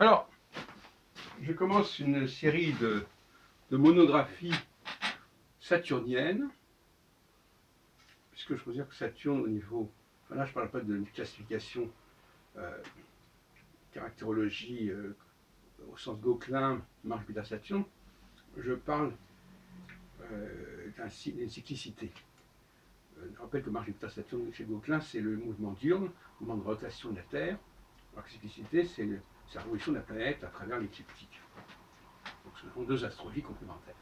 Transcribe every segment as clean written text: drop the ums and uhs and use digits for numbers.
Alors, je commence une série de monographies saturniennes, puisque je considère que Saturne, au niveau. Enfin là, je ne parle pas de classification, caractérologie au sens Gauquelin, Mars, Jupiter, Saturne. Je parle d'une cyclicité. Je rappelle que Mars, Jupiter, Saturne chez Gauquelin, c'est le mouvement diurne, le mouvement de rotation de la Terre. Alors que la cyclicité, c'est la révolution de la planète à travers l'écliptique. Donc ce sont deux astrologies complémentaires.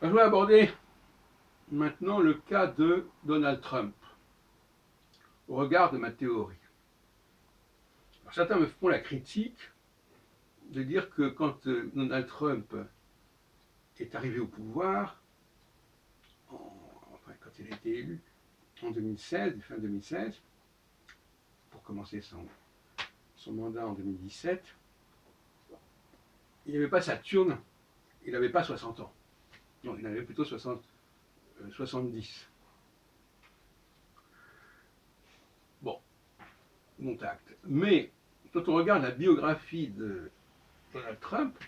Alors, je vais aborder maintenant le cas de Donald Trump, au regard de ma théorie. Alors, certains me font la critique de dire que quand Donald Trump est arrivé au pouvoir, quand il a été élu en 2016, fin 2016, pour commencer son mandat en 2017, il n'avait pas Saturne, il n'avait pas 60 ans. Non, il avait plutôt 70. Bon, mon acte. Mais quand on regarde la biographie de Donald Trump,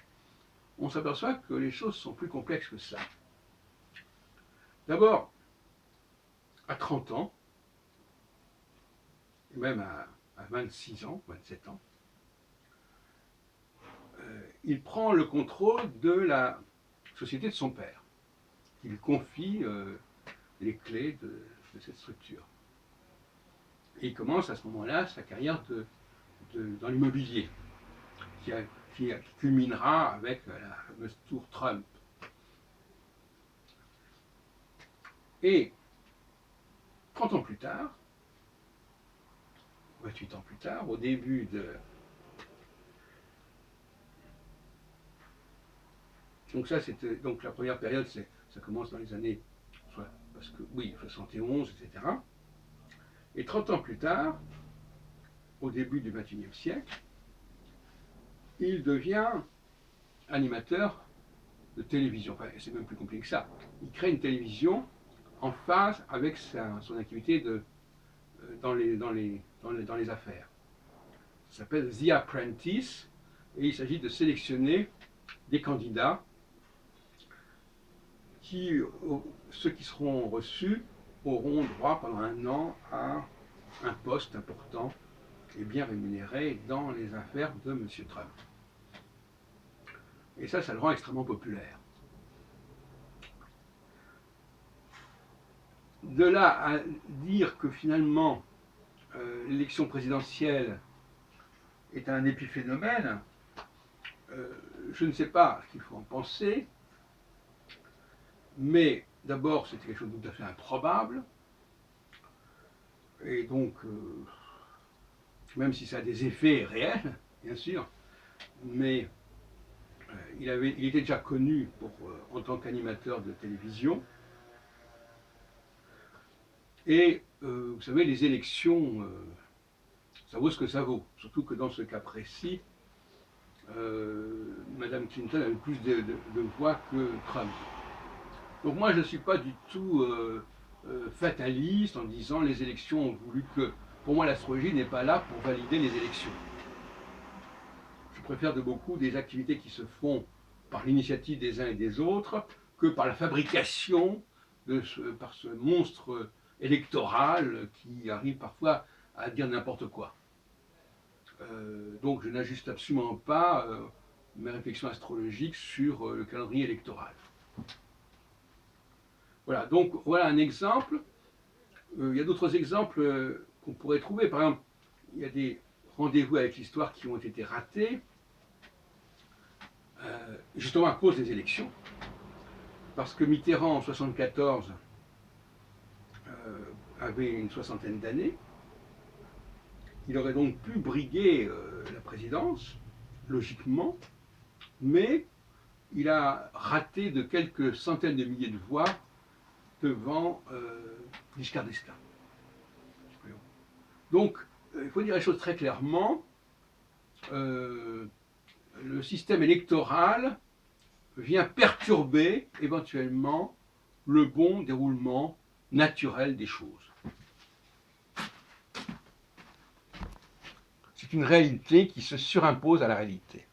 on s'aperçoit que les choses sont plus complexes que ça. D'abord, à 30 ans, et même à 26 ans, 27 ans, il prend le contrôle de la société de son père. Il confie les clés de cette structure. Et il commence à ce moment-là sa carrière dans l'immobilier, qui culminera avec la fameuse tour Trump. Et 30 ans plus tard, 28 ans plus tard, au début de... Donc ça, c'était donc la première période, ça commence dans les années, parce que oui, 71, etc. Et 30 ans plus tard, au début du XXIe siècle, il devient animateur de télévision. Enfin, c'est même plus compliqué que ça. Il crée une télévision en phase avec son activité dans les affaires. Ça s'appelle The Apprentice, et il s'agit de sélectionner des candidats ceux qui seront reçus auront droit pendant un an à un poste important et bien rémunéré dans les affaires de M. Trump. Et ça le rend extrêmement populaire. De là à dire que finalement l'élection présidentielle est un épiphénomène, je ne sais pas ce qu'il faut en penser, mais d'abord c'était quelque chose de tout à fait improbable, et donc même si ça a des effets réels, bien sûr, mais il était déjà connu en tant qu'animateur de télévision. Et vous savez, les élections, ça vaut ce que ça vaut. Surtout que dans ce cas précis, Mme Clinton avait plus de voix que Trump. Donc moi, je ne suis pas du tout fataliste en disant les élections ont voulu que... Pour moi, l'astrologie n'est pas là pour valider les élections. Je préfère de beaucoup des activités qui se font par l'initiative des uns et des autres que par la fabrication par ce monstre électoral qui arrive parfois à dire n'importe quoi. Donc je n'ajuste absolument pas mes réflexions astrologiques sur le calendrier électoral. Voilà, donc voilà un exemple. Il y a d'autres exemples qu'on pourrait trouver. Par exemple, il y a des rendez-vous avec l'histoire qui ont été ratés, justement à cause des élections. Parce que Mitterrand, en 1974, avait une soixantaine d'années. Il aurait donc pu briguer la présidence, logiquement, mais il a raté de quelques centaines de milliers de voix devant Giscard d'Estaing. Donc, il faut dire les choses très clairement. Le système électoral vient perturber éventuellement le bon déroulement naturel des choses. c'est une réalité qui se surimpose à la réalité.